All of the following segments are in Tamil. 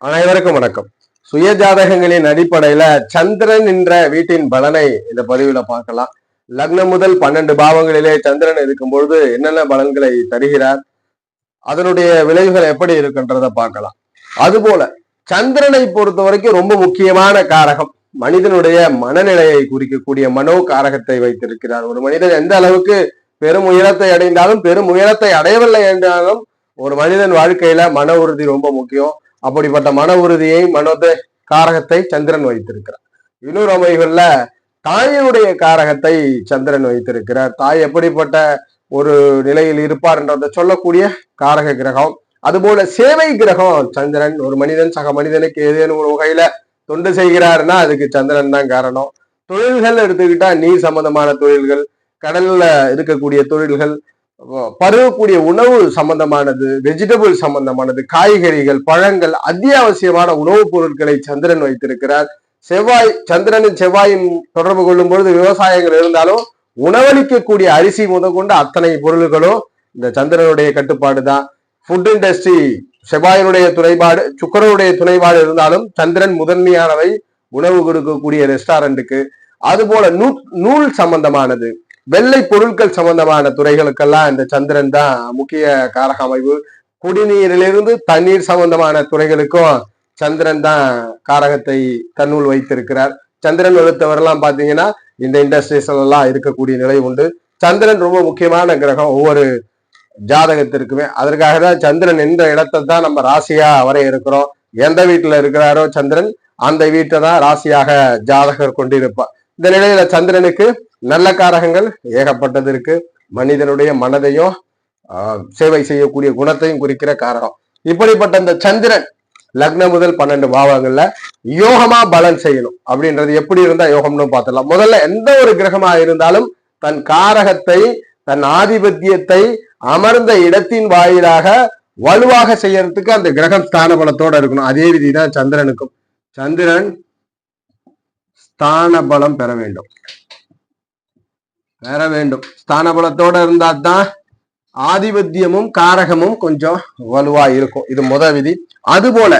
அனைவருக்கும் வணக்கம். சுய ஜாதகங்களின் அடிப்படையில சந்திரன் என்ற வீட்டின் பலனை இந்த பதிவுல பார்க்கலாம். லக்னம் முதல் 12 பாவங்களிலே சந்திரன் இருக்கும் பொழுது என்னென்ன பலன்களை தருகிறார், அதனுடைய விளைவுகள் எப்படி இருக்குன்றத பார்க்கலாம். அதுபோல சந்திரனை பொறுத்த வரைக்கும் ரொம்ப முக்கியமான காரகம் மனிதனுடைய மனநிலையை குறிக்கக்கூடிய மனோ காரகத்தை வைத்திருக்கிறார். ஒரு மனிதன் எந்த அளவுக்கு பெரும் உயரத்தை அடைந்தாலும் பெரும் உயரத்தை அடையவில்லை என்றாலும் ஒரு மனிதன் வாழ்க்கையில மன உறுதி ரொம்ப முக்கியம். அப்படிப்பட்ட மன உறுதியை காரகத்தை சந்திரன் வைத்திருக்கிறார். இன்னொரு அமைகள்ல தாயினுடைய காரகத்தை சந்திரன் வைத்திருக்கிறார். தாய் எப்படிப்பட்ட ஒரு நிலையில் இருப்பார் என்றதை சொல்லக்கூடிய காரக கிரகம். அதுபோல சேவை கிரகம் சந்திரன். ஒரு மனிதன் சக மனிதனுக்கு ஏதேனும் ஒரு வகையில தொண்டு செய்கிறாருன்னா அதுக்கு சந்திரன் தான் காரணம். தொழில்கள் எடுத்துக்கிட்டா நீர் சம்பந்தமான தொழில்கள், கடல்ல இருக்கக்கூடிய தொழில்கள், பருவக்கூடிய உணவு சம்பந்தமானது, வெஜிடபிள் சம்பந்தமானது, காய்கறிகள், பழங்கள், அத்தியாவசியமான உணவுப் பொருட்களை சந்திரன் வைத்திருக்கிறார். சந்திரனின் செவ்வாயும் தொடர்பு கொள்ளும் பொழுது விவசாயங்கள் இருந்தாலும் உணவளிக்கக்கூடிய அரிசி முதற்கொண்டு அத்தனை பொருள்களும் இந்த சந்திரனுடைய கட்டுப்பாடு தான். ஃபுட் இண்டஸ்ட்ரி செவ்வாயினுடைய துணைபாடு, சுக்கரனுடைய துணைபாடு இருந்தாலும் சந்திரன் முதன்மையானவை உணவு கொடுக்கக்கூடிய ரெஸ்டாரண்ட்டுக்கு. அதுபோல நூல் சம்பந்தமானது, வெள்ளை பொருட்கள் சம்பந்தமான துறைகளுக்கெல்லாம் இந்த சந்திரன் தான் முக்கிய காரக அமைவு. குடிநீரிலிருந்து தண்ணீர் சம்பந்தமான துறைகளுக்கும் சந்திரன் தான் காரகத்தை தன்னுள் வைத்திருக்கிறார். சந்திரன் வலுத்தவரெல்லாம் பாத்தீங்கன்னா இந்த இண்டஸ்ட்ரீஸ் எல்லாம் இருக்கக்கூடிய நிலை உண்டு. சந்திரன் ரொம்ப முக்கியமான கிரகம் ஒவ்வொரு ஜாதகத்திற்குமே. அதற்காக தான் சந்திரன் எந்த இடத்தை தான் நம்ம ராசியா வர இருக்கிறோம். எந்த வீட்டுல இருக்கிறாரோ சந்திரன் அந்த வீட்டை தான் ராசியாக ஜாதகர் கொண்டிருப்பார். இந்த நிலையில சந்திரனுக்கு நல்ல காரகங்கள் ஏகப்பட்டது இருக்கு. மனிதனுடைய மனதையும் சேவை செய்யக்கூடிய குணத்தையும் குறிக்கிற காரகம். இப்படிப்பட்ட இந்த சந்திரன் லக்னம் முதல் 12 பாவங்கள்ல யோகமா பலன் செய்யணும் அப்படின்றது எப்படி இருந்தா யோகம்னு பார்த்துடலாம். முதல்ல எந்த ஒரு கிரகமா இருந்தாலும் தன் காரகத்தை, தன் ஆதிபத்தியத்தை அமர்ந்த இடத்தின் வாயிலாக வலுவாக செய்யறதுக்கு அந்த கிரகம் ஸ்தான பலத்தோட இருக்கணும். அதே விதிதான் சந்திரனுக்கும். சந்திரன் ஸ்தான பலம் பெற வேண்டும். ஸ்தான பலத்தோட இருந்தா தான் ஆதிபத்தியமும் காரகமும் கொஞ்சம் வலுவா இருக்கும். இது முதல் விதி. அதுபோல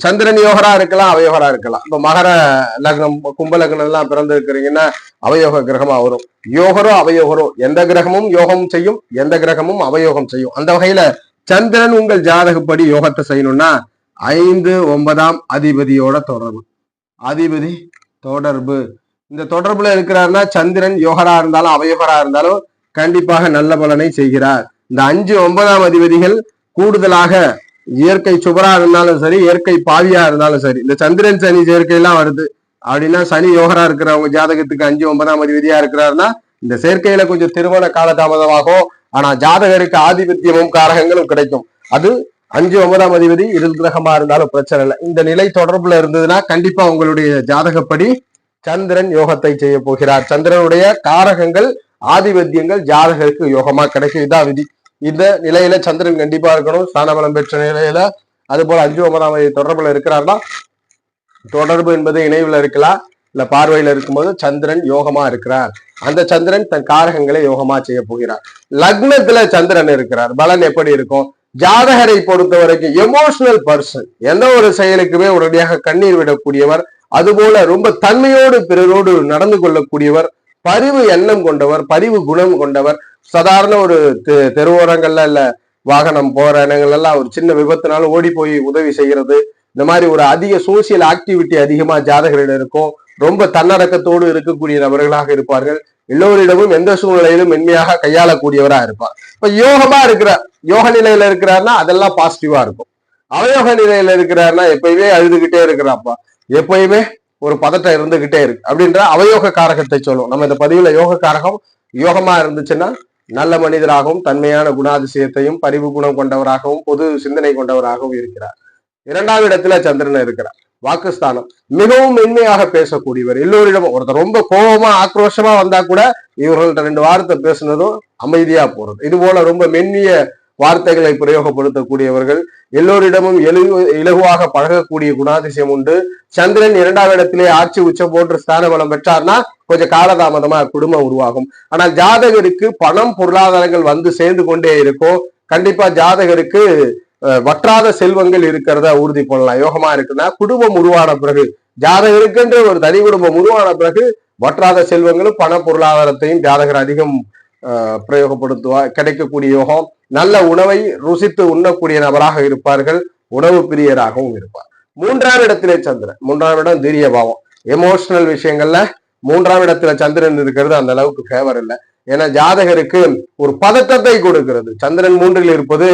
சந்திரன் யோகரா இருக்கலாம், அவயோகரா இருக்கலாம். இப்ப மகர லக்னம், கும்ப லக்னம் எல்லாம் பிறந்து இருக்கிறீங்கன்னா அவயோக கிரகமா வரும். யோகரோ அவயோகரோ எந்த கிரகமும் யோகம் செய்யும், எந்த கிரகமும் அவயோகம் செய்யும். அந்த வகையில சந்திரன் உங்கள் ஜாதகப்படி யோகத்தை செய்யணும்னா 5, 9ஆம் அதிபதியோட தொடர்பு. அதிபதி தொடர்பு, இந்த தொடர்புல இருக்கிறாருன்னா சந்திரன் யோகரா இருந்தாலும் அவயோகரா இருந்தாலும் கண்டிப்பாக நல்ல பலனை செய்கிறார். இந்த 5, 9ஆம் அதிபதிகள் கூடுதலாக இயற்கை சுபரா இருந்தாலும் சரி, இயற்கை பாவியா இருந்தாலும் சரி, இந்த சந்திரன் சனி சேர்க்கை எல்லாம் வருது அப்படின்னா சனி யோகரா இருக்கிறவங்க ஜாதகத்துக்கு 5, 9ஆம் அதிபதியா இருக்கிறாருன்னா இந்த சேர்க்கையில கொஞ்சம் திருமண காலதாமதமாகும். ஆனா ஜாதகருக்கு ஆதிபத்தியமும் காரகங்களும் கிடைக்கும். அது 5, 9ஆம் அதிபதி இரு கிரகமா இருந்தாலும் பிரச்சனை இல்லை. இந்த நிலை தொடர்புல இருந்ததுன்னா கண்டிப்பா உங்களுடைய ஜாதகப்படி சந்திரன் யோகத்தை செய்ய போகிறார். சந்திரனுடைய காரகங்கள், ஆதிபத்தியங்கள் ஜாதகருக்கு யோகமா கிடைக்கும். இதான் விதி. இந்த நிலையில சந்திரன் கண்டிப்பா இருக்கணும் ஸ்தானபலம் பெற்ற நிலையில. அது போல 5, 9ஆம் தொடர்புல இருக்கிறார்னா, தொடர்பு என்பது இணைவுல இருக்கலாம், இல்ல பார்வையில இருக்கும்போது சந்திரன் யோகமா இருக்கிறார். அந்த சந்திரன் தன் காரகங்களை யோகமா செய்ய போகிறார். லக்னத்துல சந்திரன் இருக்கிறார், பலன் எப்படி இருக்கும்? ஜாதகரை பொறுத்த வரைக்கும் எமோஷனல் பர்சன், எந்த ஒரு செயலுக்குமே உடனடியாக கண்ணீர் விடக்கூடியவர். அதுபோல ரொம்ப தன்மையோடு பிறரோடு நடந்து கொள்ளக்கூடியவர், பரிவு எண்ணம் கொண்டவர், பரிவு குணம் கொண்டவர். சாதாரண ஒரு தெருவோரங்கள்ல இல்ல வாகனம் போற இடங்கள் எல்லாம் ஒரு சின்ன விபத்துனாலும் ஓடி போய் உதவி செய்யறது, இந்த மாதிரி ஒரு அதிக சோசியல் ஆக்டிவிட்டி அதிகமா ஜாதகரிடம் இருக்கும். ரொம்ப தன்னடக்கத்தோடு இருக்கக்கூடிய நபர்களாக இருப்பார்கள். எல்லோரிடமும் எந்த சூழ்நிலையிலும் மென்மையாக கையாளக்கூடியவரா இருப்பார். இப்ப யோகமா இருக்கிறார், யோக நிலையில இருக்கிறாருன்னா அதெல்லாம் பாசிட்டிவா இருக்கும். அவயோக நிலையில இருக்கிறாருன்னா எப்பயுமே அழுதுகிட்டே இருக்கிறாப்பா, எப்பயுமே ஒரு பதட்டம் இருந்துகிட்டே இருக்கு அப்படின்ற அவயோக காரகத்தை சொல்லுவோம். நம்ம இந்த பதிவுல யோக காரகம் யோகமா இருந்துச்சுன்னா நல்ல மனிதராகவும் தன்மையான குணாதிசயத்தையும் பரிவு குணம் கொண்டவராகவும் பொது சிந்தனை கொண்டவராகவும் இருக்கிறார். 2ஆம் இடத்துல சந்திரன் இருக்கிறார், வாக்குஸ்தானம். மிகவும் மென்மையாக பேசக்கூடியவர். எல்லோரிடமும் ஒருத்தர் ரொம்ப கோபமா ஆக்ரோஷமா வந்தா கூட இவர்கள்ட்ட 2 வார்த்தை பேசுனதும் அமைதியா போறது. இது போல ரொம்ப மென்மைய வார்த்தைகளை பிரயோகப்படுத்தக்கூடியவர்கள். எல்லோரிடமும் இலகுவாக பழகக்கூடிய குணாதிசயம் உண்டு. சந்திரன் 2ஆம் இடத்திலே ஆட்சி உச்சம் போன்று ஸ்தான பலம் பெற்றார்னா கொஞ்சம் காலதாமதமா குடும்பம் உருவாகும். ஆனால் ஜாதகருக்கு பணம் பொருளாதாரங்கள் வந்து சேர்ந்து கொண்டே இருக்கும். கண்டிப்பா ஜாதகருக்கு வற்றாத செல்வங்கள் இருக்கிறத உறுதி பண்ணலாம். யோகமா இருக்குன்னா குடும்பம் உருவான பிறகு, ஜாதகருக்கென்று ஒரு தனி குடும்பம் உருவான பிறகு வற்றாத செல்வங்களும் பண பொருளாதாரத்தையும் ஜாதகர் அதிகம் பிரயோகப்படுத்துவார். கிடைக்கக்கூடிய யோகம். நல்ல உணவை ருசித்து உண்ணக்கூடிய நபராக இருப்பார்கள். உணவு பிரியராகவும் இருப்பார். 3ஆம் இடத்திலே சந்திரன். 3ஆம் இடம் தீரிய பாவம். எமோஷனல் விஷயங்கள்ல 3ஆம் இடத்துல சந்திரன் இருக்கிறது அந்த அளவுக்கு ஃபேவர் இல்லை. ஏன்னா ஜாதகருக்கு ஒரு பதட்டத்தை கொடுக்கிறது. சந்திரன் 3ல் இருப்பது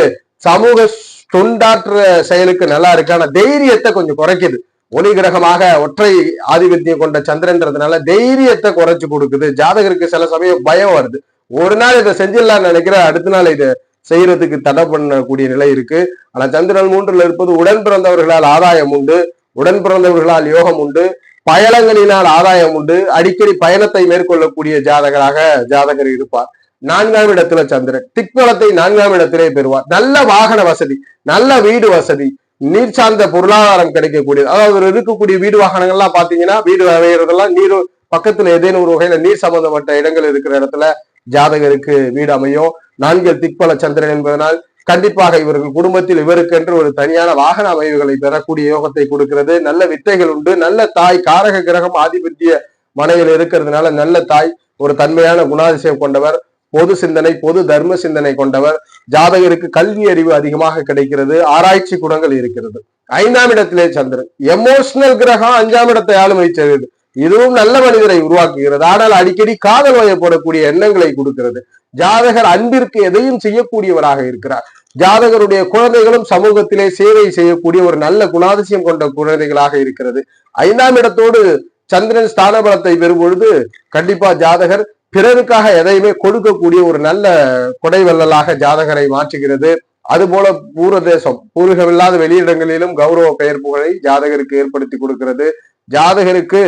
சமூக தொண்டாற்ற செயலுக்கு நல்லா இருக்கு. ஆனா தைரியத்தை கொஞ்சம் குறைக்குது. ஒளி கிரகமாக ஒற்றை ஆதிபத்தியம் கொண்ட சந்திரன்றதுனால தைரியத்தை குறைச்சு கொடுக்குது. ஜாதகருக்கு சில சமயம் பயம் வருது. ஒரு நாள் இதை செஞ்சிடலாம்னு நினைக்கிற அடுத்த நாள் இதை செய்யறதுக்கு தடை பண்ணக்கூடிய நிலை இருக்கு. ஆனா சந்திரன் 3ல் இருப்பது உடன் பிறந்தவர்களால் ஆதாயம் உண்டு, உடன் பிறந்தவர்களால் யோகம் உண்டு, பயணங்களினால் ஆதாயம் உண்டு. அடிக்கடி பயணத்தை மேற்கொள்ளக்கூடிய ஜாதகர் இருப்பார். 4ஆம் இடத்துல சந்திரன் திக்பலத்தை 4ஆம் இடத்திலே பெறுவார். நல்ல வாகன வசதி, நல்ல வீடு வசதி, நீர் சார்ந்த பொருளாதாரம் கிடைக்கக்கூடியது. அதாவது இருக்கக்கூடிய வீடு வாகனங்கள்லாம் பாத்தீங்கன்னா, வீடு அமைகிறதெல்லாம் நீர் பக்கத்துல ஏதேனும் ஒரு வகையில நீர் சம்பந்தப்பட்ட இடங்கள் இருக்கிற இடத்துல ஜாதகருக்கு வீடு அமையும். 4 திக்பல சந்திரன் என்பதனால் கண்டிப்பாக இவர்கள் குடும்பத்தில் இவருக்கென்று ஒரு தனியான வாகன அமைவுகளை பெறக்கூடிய யோகத்தை கொடுக்கிறது. நல்ல வித்தைகள் உண்டு. நல்ல தாய், காரக கிரகம் ஆதிபத்திய மனையில் இருக்கிறதுனால நல்ல தாய், ஒரு தன்மையான குணாதிசயம் கொண்டவர், பொது சிந்தனை, பொது தர்ம சிந்தனை கொண்டவர். ஜாதகருக்கு கல்வி அறிவு அதிகமாக கிடைக்கிறது. ஆராய்ச்சி குணங்கள் இருக்கிறது. 5ஆம் இடத்திலே சந்திரன் எமோஷனல் கிரகம் 5ஆம் இடத்தை ஆளுமை செய்கிறது. இதுவும் நல்ல மனிதரை உருவாக்குகிறது. ஆனால் அடிக்கடி காதல் வயப்படக்கூடிய எண்ணங்களை கொடுக்கிறது. ஜாதகர் அன்பிற்கு எதையும் செய்யக்கூடியவராக இருக்கிறார். ஜாதகருடைய குழந்தைகளும் சமூகத்திலே சேவை செய்யக்கூடிய ஒரு நல்ல குணாதிசயம் கொண்ட குழந்தைகளாக இருக்கிறது. 5ஆம் இடத்தோடு சந்திரன் ஸ்தான பலத்தை பெறும் பொழுது கண்டிப்பா ஜாதகர் பிறருக்காக எதையுமே கொடுக்கக்கூடிய ஒரு நல்ல கொடைவல்லலாக ஜாதகரை மாற்றுகிறது. அதுபோல பூர்வதேசம், பூர்வீகமில்லாத வெளியிடங்களிலும் கௌரவ பெயர் புகழை ஜாதகருக்கு ஏற்படுத்தி கொடுக்கிறது. ஜாதகருக்கு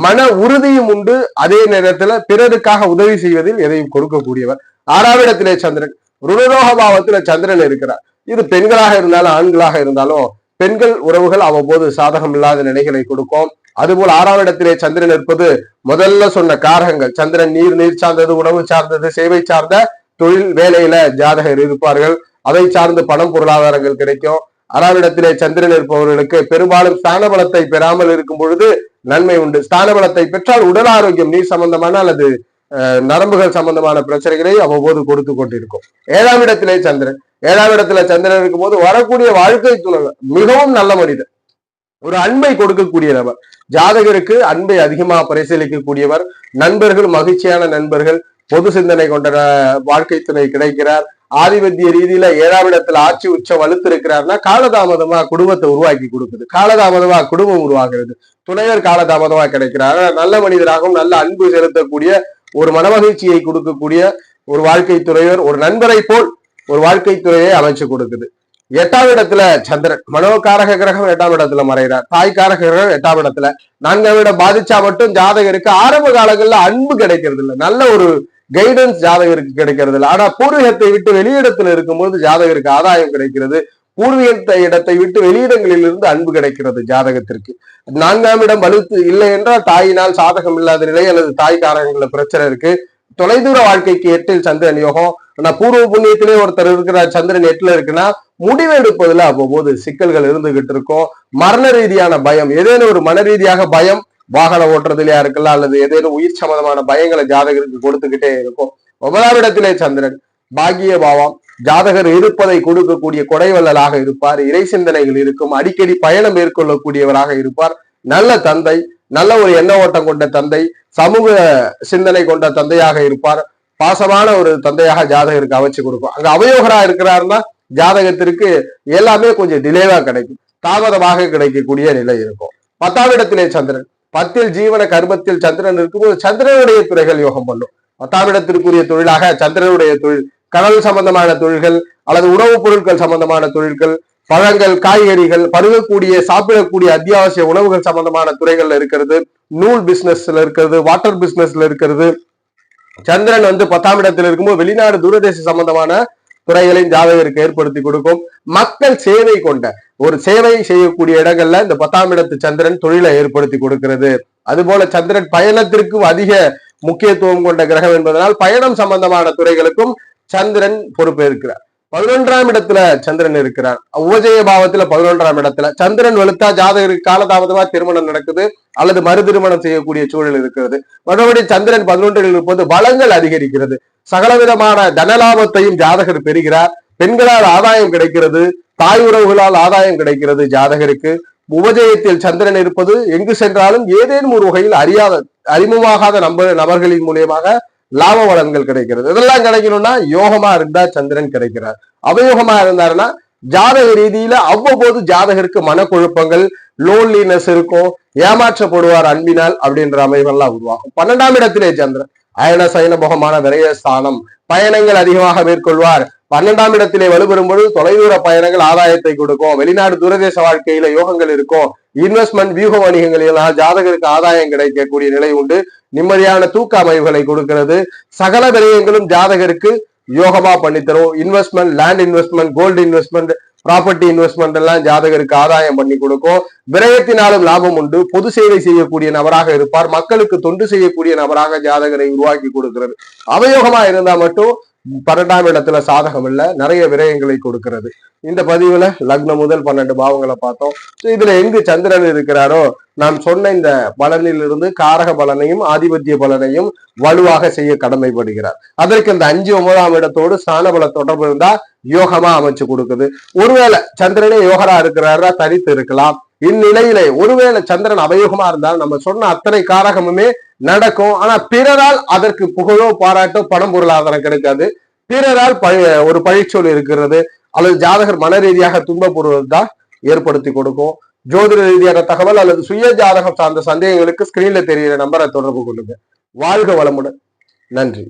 மன உறுதியும் உண்டு. அதே நேரத்துல பிறருக்காக உதவி செய்வதில் எதையும் கொடுக்கக்கூடியவர். 6ஆம் இடத்திலே சந்திரன் ருணரோக பாவத்துல சந்திரன் இருக்கிறார். இது பெண்களாக இருந்தாலும் ஆண்களாக இருந்தாலும் பெண்கள் உறவுகள் அவ்வப்போது சாதகம் இல்லாத நிலைகளை கொடுக்கும். அதுபோல் 6ஆம் இடத்திலே சந்திரன் இருப்பது முதல்ல சொன்ன காரகங்கள். சந்திரன் நீர் சார்ந்தது, உணவு சார்ந்தது, சேவை சார்ந்த தொழில் வேலையில ஜாதகர் இருப்பார்கள். அதை சார்ந்து பணம் பொருளாதாரங்கள் கிடைக்கும். 6ஆம் இடத்திலே சந்திரன் இருப்பவர்களுக்கு பெரும்பாலும் ஸ்தான பலத்தை பெறாமல் இருக்கும் பொழுது நன்மை உண்டு. ஸ்தான பலத்தை பெற்றால் உடல் ஆரோக்கியம், நீர் சம்பந்தமான அல்லது நரம்புகள் சம்பந்தமான பிரச்சனைகளை அவ்வப்போது கொடுத்து கொண்டிருக்கும். 7ஆம் இடத்திலே சந்திரன். 7ஆம் இடத்துல சந்திரன் இருக்கும் போது வரக்கூடிய வாழ்க்கை துணை மிகவும் நல்ல மனிதர், ஒரு அன்பை கொடுக்கக்கூடிய நபர். ஜாதகருக்கு அன்பை அதிகமாக பரிசீலிக்கக்கூடியவர். நண்பர்கள், மகிழ்ச்சியான நண்பர்கள், பொது சிந்தனை கொண்ட வாழ்க்கை துணை கிடைக்கிறார். ஆதிபத்திய ரீதியில 7ஆம் இடத்துல ஆட்சி உச்சம் வலுத்திருக்கிறார்னா காலதாமதமா குடும்பத்தை உருவாக்கி கொடுக்குது. காலதாமதமா குடும்பம் உருவாகிறது. துணைவர் காலதாமதமா கிடைக்கிறார். நல்ல மனிதராகவும் நல்ல அன்பு செலுத்தக்கூடிய, ஒரு மனமகிழ்ச்சியை கொடுக்கக்கூடிய ஒரு வாழ்க்கை துறைவர், ஒரு நண்பரை போல் ஒரு வாழ்க்கை துறையை அமைச்சு கொடுக்குது. 8ஆம் இடத்துல சந்திரன் மனோகாரக கிரகம் 8ஆம் இடத்துல மறைகிறார். தாய்காரக கிரகம் 8ஆம் இடத்துல. 4ஆம் இடம் பாதிச்சா மட்டும் ஜாதகருக்கு ஆரம்ப காலங்கள்ல அன்பு கிடைக்கிறது இல்லை, நல்ல ஒரு கைடன்ஸ் ஜாதகருக்கு கிடைக்கிறது இல்லை. ஆனா பூர்வீகத்தை விட்டு வெளியிடத்துல இருக்கும்போது ஜாதகருக்கு ஆதாயம் கிடைக்கிறது. பூர்வீக இடத்தை விட்டு வெளியிடங்களில் இருந்து அன்பு கிடைக்கிறது ஜாதகத்திற்கு. 4ஆம் இடம் வலுத்து இல்லை என்றால் தாயினால் சாதகம் இல்லாத நிலை அல்லது தாய் காரகங்கள பிரச்சனை இருக்கு. தொலைதூர வாழ்க்கைக்கு 8ல் சந்திரன் யோகம். ஆனா பூர்வ புண்ணியத்திலே ஒருத்தர் இருக்கிறார், சந்திரன் 8ல இருக்குன்னா முடிவு எடுப்பதுல அவ்வப்போது சிக்கல்கள் இருந்துகிட்டு இருக்கும். மரண ரீதியான பயம், ஏதேனும் ஒரு மன ரீதியாக பயம், வாகனம் ஓட்டுறதுலயா இருக்கலாம் அல்லது ஏதேனும் உயிர் சம்பந்தமான பயங்களை ஜாதகருக்கு கொடுத்துக்கிட்டே இருக்கும். 9ஆம் இடத்திலே சந்திரன் பாக்கிய பாவம். ஜாதகர் இருப்பதை கொடுக்கக்கூடிய கொடைவல்லலாக இருப்பார். இறை சிந்தனைகள் இருக்கும். அடிக்கடி பயணம் மேற்கொள்ளக்கூடியவராக இருப்பார். நல்ல தந்தை, நல்ல ஒரு எண்ண ஓட்டம் கொண்ட தந்தை, சமூக சிந்தனை கொண்ட தந்தையாக இருப்பார். பாசமான ஒரு தந்தையாக ஜாதகருக்கு அமைச்சு கொடுக்கும். அங்க அவயோகரா இருக்கிறாருன்னா ஜாதகத்திற்கு எல்லாமே கொஞ்சம் டிலேவா கிடைக்கும், தாமதமாக கிடைக்கக்கூடிய நிலை இருக்கும். 10ஆம் இடத்திலே சந்திரன். 10ல் ஜீவன கர்மத்தில் சந்திரன் இருக்கும்போது சந்திரனுடைய துறைகள் யோகம் பண்ணும். 10ஆம் இடத்திற்குரிய தொழிலாக சந்திரனுடைய தொழில் கடல் சம்பந்தமான தொழில்கள் அல்லது உணவுப் பொருட்கள் சம்பந்தமான தொழில்கள், பழங்கள், காய்கறிகள், பருகக்கூடிய சாப்பிடக்கூடிய அத்தியாவசிய உணவுகள் சம்பந்தமான துறைகள்ல இருக்கிறது. நூல் பிசினஸ்ல இருக்கிறது, வாட்டர் பிசினஸ்ல இருக்கிறது. சந்திரன் 10ஆம் இடத்துல இருக்கும்போது வெளிநாடு தூரதேச சம்பந்தமான துறைகளையும் ஜாதகருக்கு ஏற்படுத்தி கொடுக்கும். மக்கள் சேவை கொண்ட ஒரு சேவை செய்யக்கூடிய இடங்கள்ல இந்த 10ஆம் இடத்து சந்திரன் தொழிலை ஏற்படுத்தி கொடுக்கிறது. அதுபோல சந்திரன் பயணத்திற்கும் அதிக முக்கியத்துவம் கொண்ட கிரகம் என்பதனால் பயணம் சம்பந்தமான துறைகளுக்கும் சந்திரன் பொறுப்பேற்கிறார். 11ஆம் இடத்துல சந்திரன் இருக்கிறார். உபஜய பாவத்துல 11ஆம் இடத்துல சந்திரன் வெளுத்தா ஜாதகருக்கு காலதாமதமா திருமணம் நடக்குது அல்லது மறு திருமணம் செய்யக்கூடிய சூழல் இருக்கிறது. மறுபடி சந்திரன் 11இல் இருப்பது வளங்கள் அதிகரிக்கிறது. சகலவிதமான தனலாபத்தையும் ஜாதகர் பெறுகிறார். பெண்களால் ஆதாயம் கிடைக்கிறது, தாய் உறவுகளால் ஆதாயம் கிடைக்கிறது. ஜாதகருக்கு உபஜயத்தில் சந்திரன் இருப்பது எங்கு சென்றாலும் ஏதேனும் ஒரு வகையில் அறிமுகமாகாத நபர்களின் மூலியமாக லாப வளங்கள் கிடைக்கிறது. இதெல்லாம் கிடைக்கணும்னா யோகமா இருந்தா சந்திரன் கிடைக்கிறார். அவயோகமா இருந்தாருன்னா ஜாதக ரீதியில அவ்வப்போது ஜாதகருக்கு மனக்குழப்பங்கள், லோன்லினஸ் இருக்கும், ஏமாற்றப்படுவார் அன்பினால் அப்படின்ற அமைவெல்லாம் உருவாகும். 12ஆம் இடத்திலே சந்திரன் அயன சயன போகமான விரய ஸ்தானம், பயணங்கள் அதிகமாக மேற்கொள்வார். 12ஆம் இடத்திலே வலுப்பெறும் பொழுது தொலைதூர பயணங்கள் ஆதாயத்தை கொடுக்கும். வெளிநாடு தூரதேச வாழ்க்கையில யோகங்கள் இருக்கும். இன்வெஸ்ட்மெண்ட் வியூக வணிகங்களினால் ஜாதகருக்கு ஆதாயம் கிடைக்கக்கூடிய நிலை உண்டு. நிம்மதியான தூக்க அமைவுகளை கொடுக்கிறது. சகல விரயங்களும் ஜாதகருக்கு யோகமா பண்ணித்தரும். Investment, land investment, gold investment, property investment எல்லாம் ஜாதகருக்கு ஆதாயம் பண்ணி கொடுக்கும். விரயத்தினாலும் லாபம் உண்டு. பொது சேவை செய்யக்கூடிய நபராக இருப்பார். மக்களுக்கு தொண்டு செய்யக்கூடிய நபராக ஜாதகரை உருவாக்கி கொடுக்கிறது. அவயோகமா இருந்தா மட்டும் 12ஆம் இடத்துல சாதகம் இல்ல, நிறைய விரயங்களை கொடுக்கிறது. இந்த பதிவுல லக்னம் முதல் 12 பாவங்களை பார்த்தோம். இதுல எங்கு சந்திரன் இருக்கிறாரோ நாம் சொன்ன இந்த பலனில் இருந்து காரக பலனையும் ஆதிபத்திய பலனையும் வலுவாக செய்ய கடமைப்படுகிறார். அதற்கு இந்த 5, 9ஆம் இடத்தோடு ஸ்தான பல தொடர்பு இருந்தா யோகமா அமைச்சு கொடுக்குது. ஒருவேளை சந்திரனே யோகரா இருக்கிறாரா தனித்து இருக்கலாம். இந்நிலையிலே ஒருவேளை சந்திரன் அவயோகமா இருந்தால் நம்ம சொன்ன அத்தனை காரகமுமே நடக்கும். ஆனா பிறரால் அதற்கு புகழோ பாராட்டோ பணம் பொருளாதாரம் கிடைக்காது. பிறரால் ஒரு பழிச்சொல் இருக்கிறது அல்லது ஜாதகர் மன ரீதியாக துன்பப்படுவது தான் ஏற்படுத்தி கொடுக்கும். ஜோதிட ரீதியான தகவல் அல்லது சுய ஜாதகம் சார்ந்த சந்தேகங்களுக்கு ஸ்கிரீன்ல தெரிகிற நம்பரை தொடர்பு கொள்ளுங்க. வாழ்க வளமுடன். நன்றி.